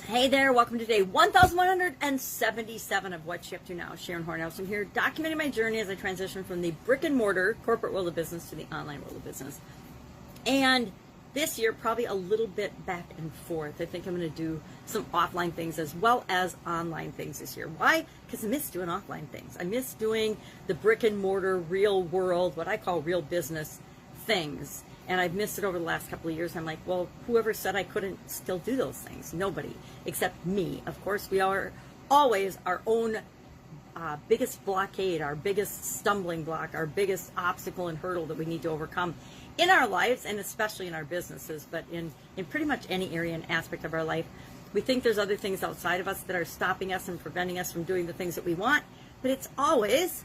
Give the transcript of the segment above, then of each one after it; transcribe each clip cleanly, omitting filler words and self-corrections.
Hey there, welcome to day 1177 of What's She Up To Now. Sharon Horne-Ellstrom here, documenting my journey as I transition from the brick and mortar corporate world of business to the online world of business. And this year, probably a little bit back and forth. I think I'm going to do some offline things as well as online things this year. Why? Because I miss doing offline things. I miss doing the brick and mortar, real world, what I call real business things. And I've missed it over the last couple of years. I'm like, well, whoever said I couldn't still do those things? Nobody, except me. Of course, we are always our own biggest blockade, our biggest stumbling block, our biggest obstacle and hurdle that we need to overcome in our lives, and especially in our businesses, but in pretty much any area and aspect of our life. We think there's other things outside of us that are stopping us and preventing us from doing the things that we want, but it's always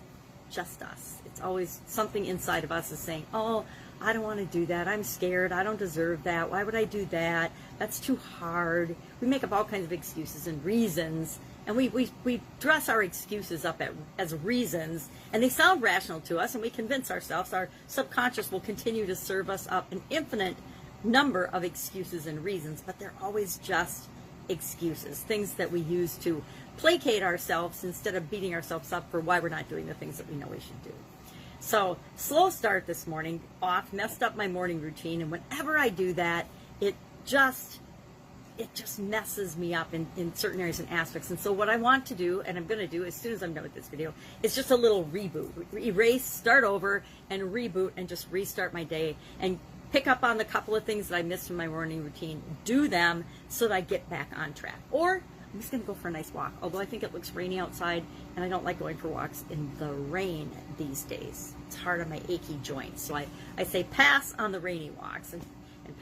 just us. It's always something inside of us is saying, oh, I don't want to do that. I'm scared. I don't deserve that. Why would I do that? That's too hard. We make up all kinds of excuses and reasons, and we dress our excuses up as reasons, and they sound rational to us, and we convince ourselves. Our subconscious will continue to serve us up an infinite number of excuses and reasons, but they're always just excuses, things that we use to placate ourselves instead of beating ourselves up for why we're not doing the things that we know we should do. So, slow start this morning, messed up my morning routine, and whenever I do that, it just messes me up in certain areas and aspects. And so what I want to do, and I'm going to do as soon as I'm done with this video, is just a little reboot. Erase, start over, and reboot, and just restart my day, and pick up on the couple of things that I missed from my morning routine, do them so that I get back on track. Or I'm just going to go for a nice walk, although I think it looks rainy outside, and I don't like going for walks in the rain these days. It's hard on my achy joints. So I say pass on the rainy walks and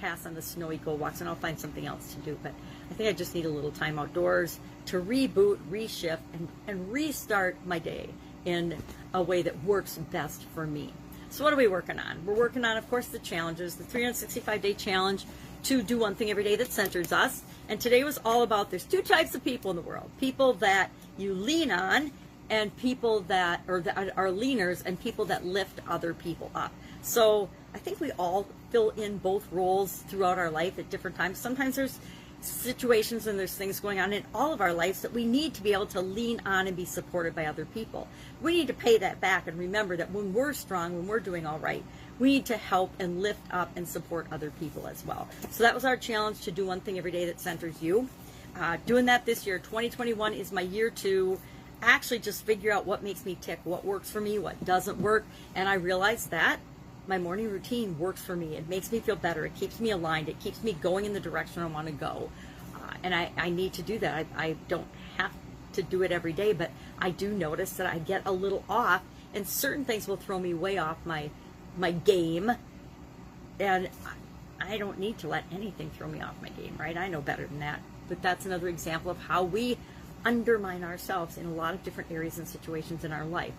pass on the snowy cold walks, and I'll find something else to do. But I think I just need a little time outdoors to reboot, reshift, and restart my day in a way that works best for me. So what are we working on? We're working on, of course, the challenges, the 365-day challenge to do one thing every day that centers us. And today was all about, there's two types of people in the world. People that you lean on, and people that are leaners, and people that lift other people up. So I think we all fill in both roles throughout our life at different times. Sometimes there's situations and there's things going on in all of our lives that we need to be able to lean on and be supported by other people. We need to pay that back and remember that when we're strong, when we're doing all right, we need to help and lift up and support other people as well. So that was our challenge, to do one thing every day that centers you. Doing that this year. 2021 is my year to actually just figure out what makes me tick, what works for me, what doesn't work. And I realized that my morning routine works for me. It makes me feel better. It keeps me aligned. It keeps me going in the direction I want to go. And I need to do that. I don't have to do it every day, but I do notice that I get a little off, and certain things will throw me way off my game. And I don't need to let anything throw me off my game, right? I know better than that. But that's another example of how we undermine ourselves in a lot of different areas and situations in our life.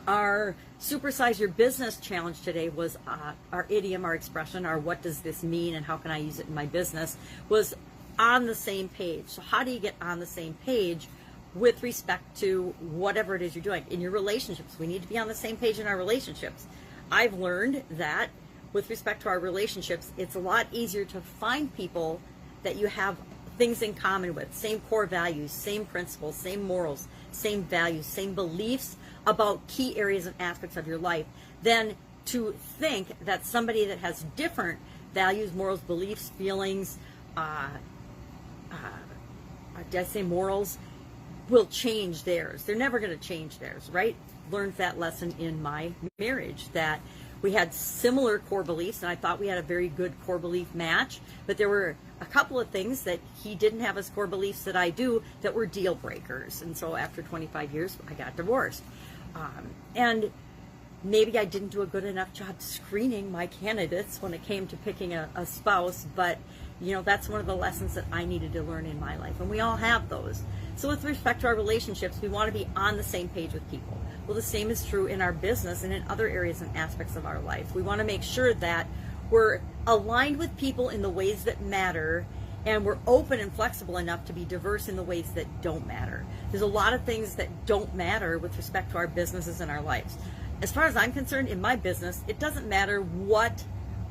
Our Supersize Your Business challenge today was our idiom, our expression, our what does this mean and how can I use it in my business, was on the same page. So how do you get on the same page with respect to whatever it is you're doing? In your relationships, we need to be on the same page in our relationships. I've learned that with respect to our relationships, it's a lot easier to find people that you have things in common with, same core values, same principles, same morals, same values, same beliefs about key areas and aspects of your life, than to think that somebody that has different values, morals, beliefs, feelings, did I say morals, will change theirs. They're never going to change theirs, right? Learned that lesson in my marriage, that we had similar core beliefs, and I thought we had a very good core belief match, but there were a couple of things that he didn't have as core beliefs that I do that were deal breakers. And so after 25 years, I got divorced. And maybe I didn't do a good enough job screening my candidates when it came to picking a spouse, but you know, that's one of the lessons that I needed to learn in my life, and we all have those. So with respect to our relationships, we want to be on the same page with people. Well, the same is true in our business and in other areas and aspects of our life. We want to make sure that we're aligned with people in the ways that matter, and we're open and flexible enough to be diverse in the ways that don't matter. There's a lot of things that don't matter with respect to our businesses and our lives. As far as I'm concerned, in my business, it doesn't matter what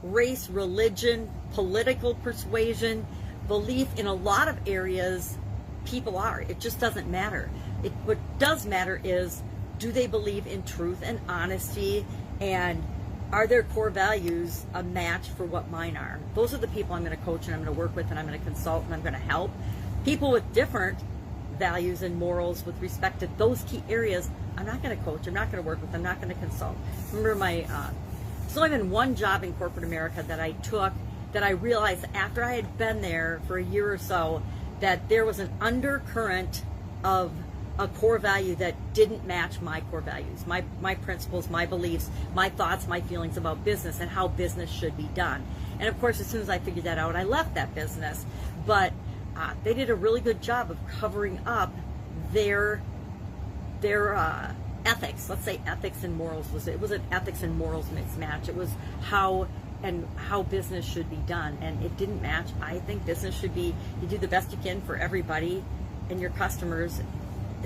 race, religion, political persuasion, belief in a lot of areas people are. It just doesn't matter. What does matter is, do they believe in truth and honesty, and are their core values a match for what mine are? Those are the people I'm going to coach and I'm going to work with and I'm going to consult and I'm going to help. People with different values and morals with respect to those key areas, I'm not going to coach, I'm not going to work with, I'm not going to consult. Remember there's only been one job in corporate America that I took that I realized after I had been there for a year or so that there was an undercurrent of a core value that didn't match my core values, my principles, my beliefs, my thoughts, my feelings about business and how business should be done. And of course, as soon as I figured that out, I left that business. But they did a really good job of covering up their ethics. Let's say ethics and morals it was an ethics and morals mismatch. It was how business should be done, and it didn't match. I think business should be, you do the best you can for everybody and your customers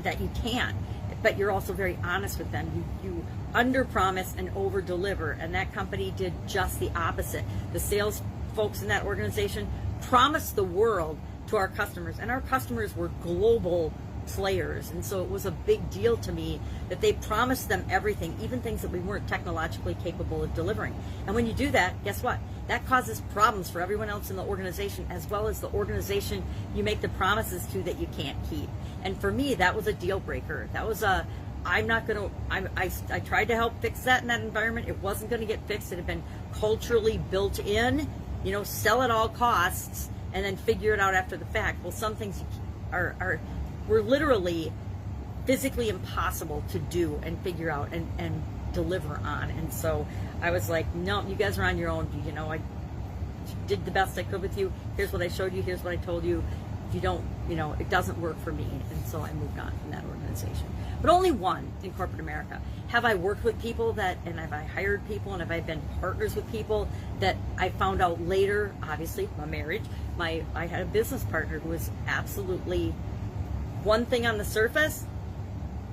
that you can, but you're also very honest with them. You under promise and over deliver, and that company did just the opposite. The sales folks in that organization promised the world to our customers, and our customers were global players, and so it was a big deal to me that they promised them everything, even things that we weren't technologically capable of delivering. And when you do that, guess what? That causes problems for everyone else in the organization, as well as the organization you make the promises to that you can't keep. And for me, that was a deal breaker. That was I tried to help fix that in that environment. It wasn't going to get fixed. It had been culturally built in, sell at all costs and then figure it out after the fact. Well, some things were literally physically impossible to do and figure out and deliver on. And so I was like, no, you guys are on your own. I did the best I could with you. Here's what I showed you. Here's what I told you. If you don't, it doesn't work for me. And so I moved on from that organization. But only one in corporate America. Have I worked with people and have I hired people, and have I been partners with people that I found out later, obviously, my marriage, I had a business partner who was absolutely one thing on the surface,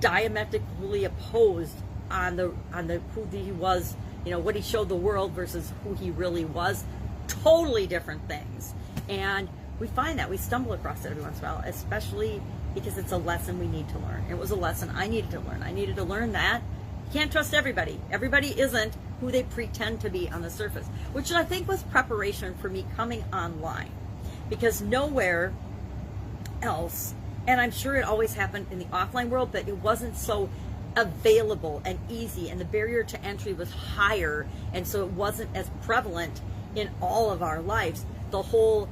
diametrically opposed on the who he was, what he showed the world versus who he really was. Totally different things. And we find that we stumble across it every once in a while, especially because it's a lesson we need to learn. It was a lesson I needed to learn. I needed to learn that you can't trust everybody. Everybody isn't who they pretend to be on the surface, which I think was preparation for me coming online, because nowhere else, and I'm sure it always happened in the offline world, but it wasn't so available and easy, and the barrier to entry was higher, and so it wasn't as prevalent in all of our lives. The whole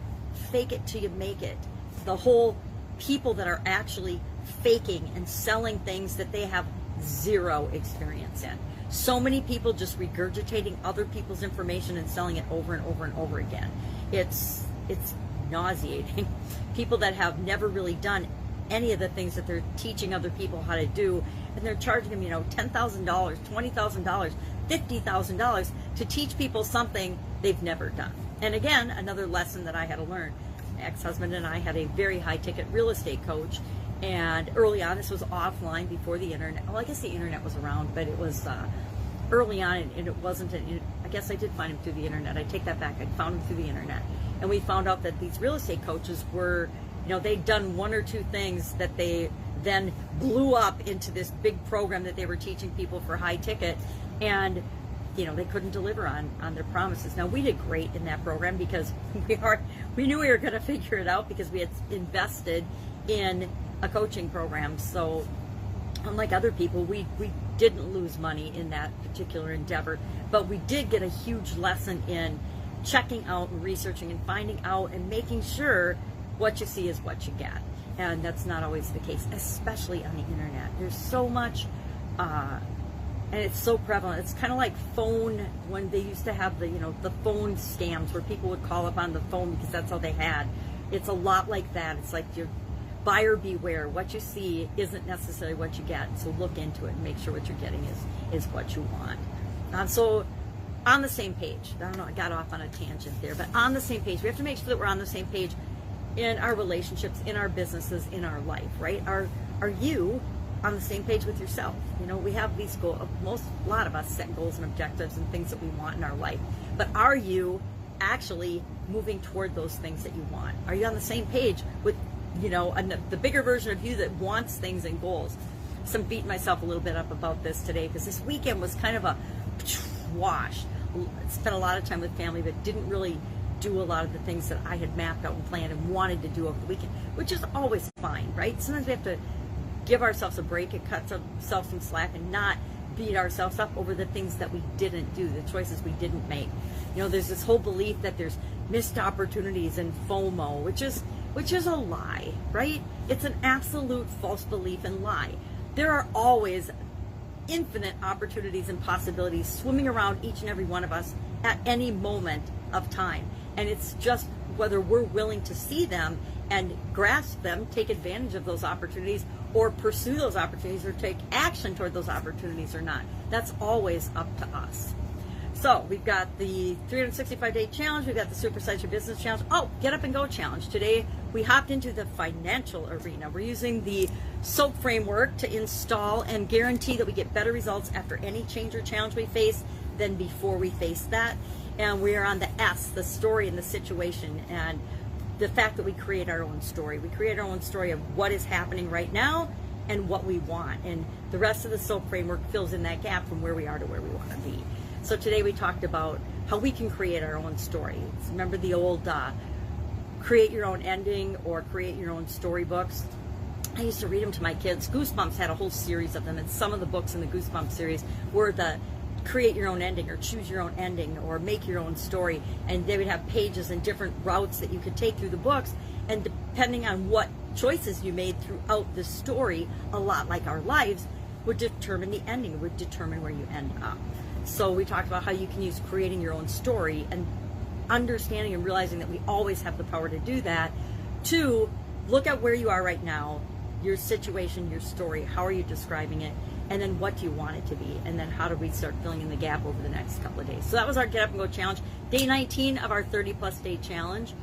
fake it till you make it, the whole people that are actually faking and selling things that they have zero experience in. So many people just regurgitating other people's information and selling it over and over and over again. It's nauseating. People that have never really done any of the things that they're teaching other people how to do, and they're charging them, $10,000, $20,000, $50,000 to teach people something they've never done. And again, another lesson that I had to learn. My ex-husband and I had a very high-ticket real estate coach, and early on, this was offline before the internet. Well, I guess the internet was around, but it was early on, and it wasn't. I guess I did find him through the internet. I take that back. I found him through the internet, and we found out that these real estate coaches were, they'd done one or two things that they then blew up into this big program that they were teaching people for high ticket, and they couldn't deliver on their promises. Now, we did great in that program because we knew we were going to figure it out, because we had invested in a coaching program. So unlike other people, we didn't lose money in that particular endeavor, but we did get a huge lesson in checking out and researching and finding out and making sure what you see is what you get. And that's not always the case, especially on the internet. There's so much and it's so prevalent. It's kind of like phone, when they used to have the phone scams where people would call up on the phone because that's all they had. It's a lot like that. It's like your buyer beware. What you see isn't necessarily what you get. So look into it and make sure what you're getting is what you want. So on the same page. I don't know, I got off on a tangent there, but on the same page. We have to make sure that we're on the same page in our relationships, in our businesses, in our life, right? Are you on the same page with yourself? We have these goals. A lot of us set goals and objectives and things that we want in our life. But are you actually moving toward those things that you want? Are you on the same page with, the bigger version of you that wants things and goals? So I'm beating myself a little bit up about this today because this weekend was kind of a wash. Spent a lot of time with family, but didn't really do a lot of the things that I had mapped out and planned and wanted to do over the weekend, which is always fine, right? Sometimes we have to give ourselves a break and cut ourselves some slack and not beat ourselves up over the things that we didn't do, the choices we didn't make. There's this whole belief that there's missed opportunities and FOMO, which is a lie, right? It's an absolute false belief and lie. There are always infinite opportunities and possibilities swimming around each and every one of us at any moment of time. And it's just whether we're willing to see them and grasp them, take advantage of those opportunities, or pursue those opportunities, or take action toward those opportunities or not. That's always up to us. So we've got the 365-day challenge. We've got the Supersize Your Business challenge. Oh, Get Up and Go challenge. Today we hopped into the financial arena. We're using the SOAP framework to install and guarantee that we get better results after any change or challenge we face than before we face that. And we are on the S, the story and the situation, and the fact that we create our own story. We create our own story of what is happening right now and what we want. And the rest of the SOAP framework fills in that gap from where we are to where we want to be. So today we talked about how we can create our own story. Remember the old create your own ending or create your own storybooks? I used to read them to my kids. Goosebumps had a whole series of them, and some of the books in the Goosebumps series were the create your own ending or choose your own ending or make your own story, and they would have pages and different routes that you could take through the books, and depending on what choices you made throughout the story, a lot like our lives, would determine the ending, would determine where you end up. So we talked about how you can use creating your own story and understanding and realizing that we always have the power to do that, to look at where you are right now, your situation, your story, how are you describing it, and then what do you want it to be, and then how do we start filling in the gap over the next couple of days. So that was our Get Up and Go challenge, day 19 of our 30+ day challenge.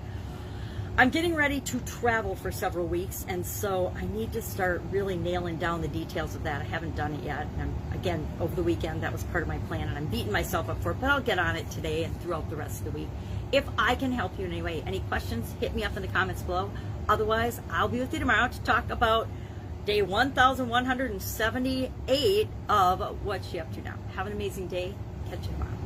I'm getting ready to travel for several weeks, and so I need to start really nailing down the details of that. I haven't done it yet, and again, over the weekend, that was part of my plan, and I'm beating myself up for it, but I'll get on it today and throughout the rest of the week. If I can help you in any way, any questions, hit me up in the comments below. Otherwise, I'll be with you tomorrow to talk about day 1178 of What's She Up To Now. Have an amazing day. Catch you tomorrow.